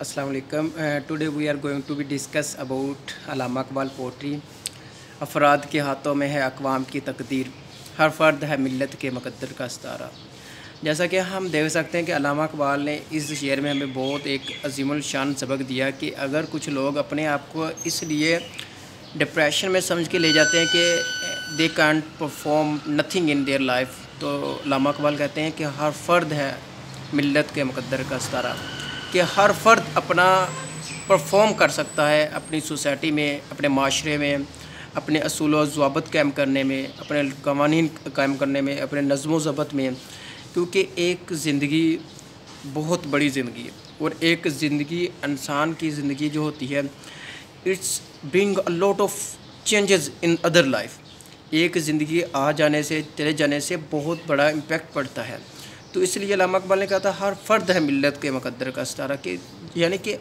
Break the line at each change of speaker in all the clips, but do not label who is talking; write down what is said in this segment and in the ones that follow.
Assalamu alaikum. Today we are going to be discuss about Allama Iqbal poetry. अफराद के हाथों में है अक़वाम की तकदीर, हर फ़र्द है मिल्लत के मुक़द्दर का सितारा। जैसा कि हम देख सकते हैं कि अल्लामा इकबाल ने इस शेर में हमें बहुत एक अज़ीमुल शान सबक दिया कि अगर कुछ लोग अपने आप को इसलिए डिप्रेशन में समझ के ले जाते हैं कि they can't perform nothing in their life, तो अल्लामा इकबाल कहते हैं कि हर फ़र्द है मिल्लत के मुक़द्दर का सितारा, कि हर फ़र्द अपना परफॉर्म कर सकता है अपनी सोसाइटी में, अपने माशरे में, अपने असूल व ज़वाबित कायम करने में, अपने कवानीन कायम करने में, अपने नज़्म व ज़ब्त में। क्योंकि एक ज़िंदगी बहुत बड़ी ज़िंदगी है और एक ज़िंदगी इंसान की ज़िंदगी जो होती है it's bring a lot of changes in other life. एक ज़िंदगी आ जाने से, चले जाने से बहुत बड़ा इम्पैक्ट पड़ता है। तो इसलिए अल्लामा इकबाल ने कहा था हर फ़र्द है मिल्लत के मुक़द्दर का सितारा, कि यानी कि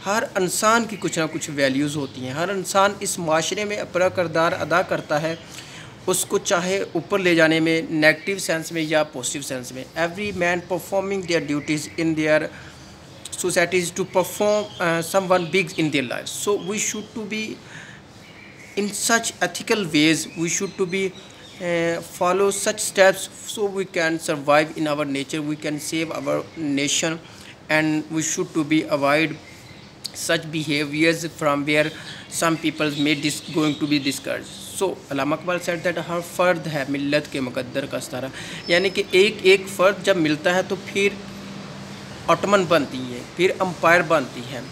हर इंसान की कुछ ना कुछ वैल्यूज़ होती हैं। हर इंसान इस माशरे में अपना किरदार अदा करता है, उसको चाहे ऊपर ले जाने में नेगेटिव सेंस में या पॉजिटिव सेंस में। Every man performing their duties in their societies to perform someone big in their lives. So we should to be in such ethical ways, we should to be follow such steps so we can survive in our nature, we can save our nation, and we should to be avoid such behaviors from where some people may going to be discouraged. So Allama Iqbal said that हर फ़र्द है मिल्लत के मुक़द्दर का सितारा, यानी कि एक एक फ़र्द जब मिलता है तो फिर ऑटमन बनती है, फिर अम्पायर बनती है।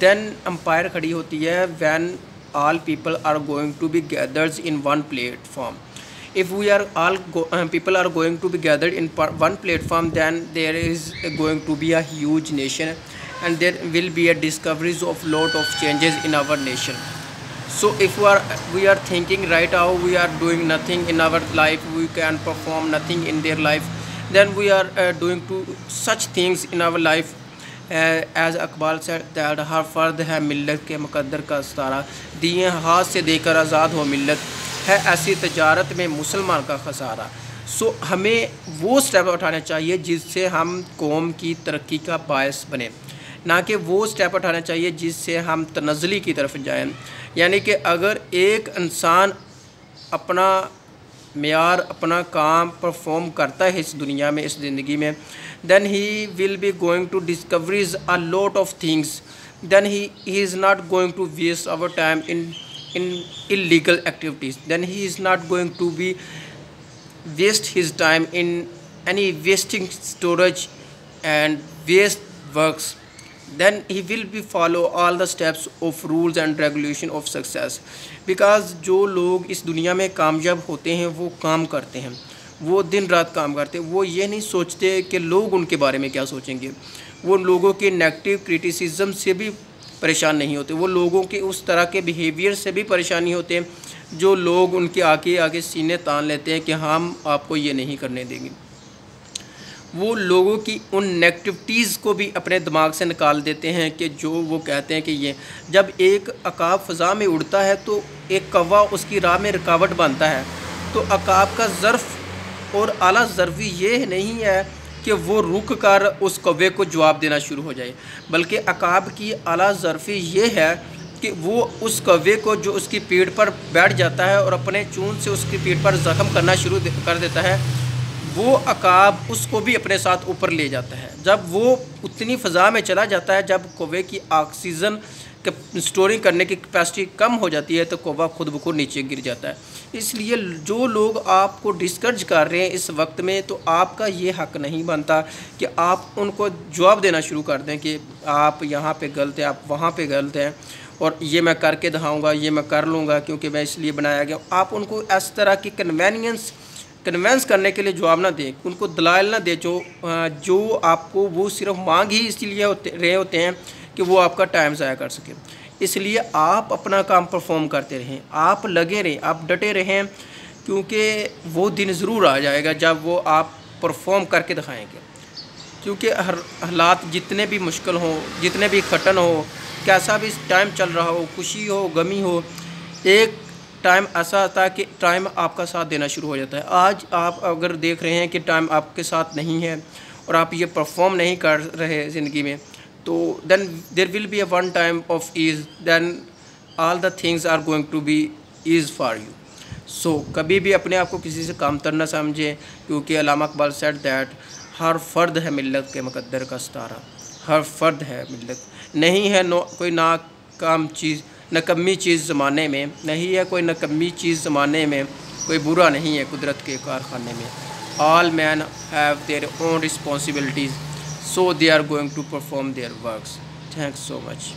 देन अम्पायर खड़ी होती है when all people are going to be gathered in one platform. If we are all people are going to be gathered in one platform, then there is going to be a huge nation and there will be a discoveries of lot of changes in our nation. So if we are thinking right now we are doing nothing in our life, we can perform nothing in their life, then we are doing to such things in our life. As Iqbal said that हर फ़र्द है मिल्लत के मुक़द्दर का सितारा, दिए हाथ से देकर आज़ाद हो मिल्लत है ऐसी तजारत में मुसलमान का खसारा। सो हमें वो स्टेप उठाने चाहिए जिससे हम कौम की तरक्की का बायस बने, ना कि वो स्टेप उठाना चाहिए जिससे हम तनज़्ज़ुली की तरफ जाएं। यानी कि अगर एक इंसान अपना मेयार, अपना काम परफॉर्म करता है इस दुनिया में, इस ज़िंदगी में, then he will be going to discoveries a lot of things, then he is not going to waste our time in illegal activities, then he is not going to be waste his time in any wasting storage and waste works. Then he will be follow all the steps of rules and regulation of success. Because जो लोग इस दुनिया में कामयाब होते हैं वो काम करते हैं, वो दिन रात काम करते हैं, वो ये नहीं सोचते कि लोग उनके बारे में क्या सोचेंगे, वो लोगों के नेगेटिव क्रिटिसिज्म से भी परेशान नहीं होते, वो लोगों के उस तरह के बिहेवियर से भी परेशान नहीं होते जो लोग उनके आगे आगे सीने तान लेते हैं कि हम आपको ये नहीं करने देंगे। वो लोगों की उन नेगेटिविटीज़ को भी अपने दिमाग से निकाल देते हैं कि जो वो कहते हैं कि ये जब एक अकाब फ़ज़ा में उड़ता है तो एक कौवा उसकी राह में रुकावट बनता है। तो अकाब का ज़र्फ़ और आला ज़र्फ़ी ये नहीं है कि वो रुक कर उस कौवे को जवाब देना शुरू हो जाए, बल्कि अकाब की आला ज़र्फ़ी ये है कि वो उस कौवे को जो उसकी पीठ पर बैठ जाता है और अपने चून से उसकी पीठ पर ज़ख्म करना शुरू कर देता है, वो अकाब उसको भी अपने साथ ऊपर ले जाता है। जब वो उतनी फ़ज़ा में चला जाता है, जब कौवे की ऑक्सीजन स्टोरिंग करने की कैपेसिटी कम हो जाती है तो कौवा खुद ब खुद नीचे गिर जाता है। इसलिए जो लोग आपको डिस्करेज कर रहे हैं इस वक्त में, तो आपका ये हक़ नहीं बनता कि आप उनको जवाब देना शुरू कर दें कि आप यहाँ पे गलत हैं, आप वहाँ पे गलत हैं, और ये मैं करके दिखाऊंगा, ये मैं कर लूँगा क्योंकि मैं इसलिए बनाया गया। आप उनको इस तरह की कन्वेंस करने के लिए जवाब ना दें, उनको दलाइल ना दें जो आपको वो सिर्फ मांग ही इसलिए रहे होते हैं कि वो आपका टाइम ज़ाया कर सकें। इसलिए आप अपना काम परफॉर्म करते रहें, आप लगे रहें, आप डटे रहें, क्योंकि वो दिन ज़रूर आ जाएगा जब वो आप परफॉर्म करके दिखाएँगे। क्योंकि हालात जितने भी मुश्किल हों, जितने भी कठिन हो, कैसा भी टाइम चल रहा हो, खुशी हो, गमी हो, एक टाइम ऐसा आता है कि टाइम आपका साथ देना शुरू हो जाता है। आज आप अगर देख रहे हैं कि टाइम आपके साथ नहीं है और आप ये परफॉर्म नहीं कर रहे ज़िंदगी में, تو then there will be a one time of ease, then all the things are going to be ease for you. So کبھی بھی اپنے آپ کو کسی سے کام تر نہ سمجھیں، کیونکہ علامہ اقبال said that ہر فرد ہے ملت کے مقدر کا ستارہ. ہر فرد ہے ملت، نہیں ہے کوئی ناکام چیز، نکمی چیز زمانے میں، نہیں ہے کوئی نکمی چیز زمانے میں، کوئی برا نہیں ہے قدرت کے کارخانے میں. All men have their own responsibilities, so they are going to perform their works. Thanks so much.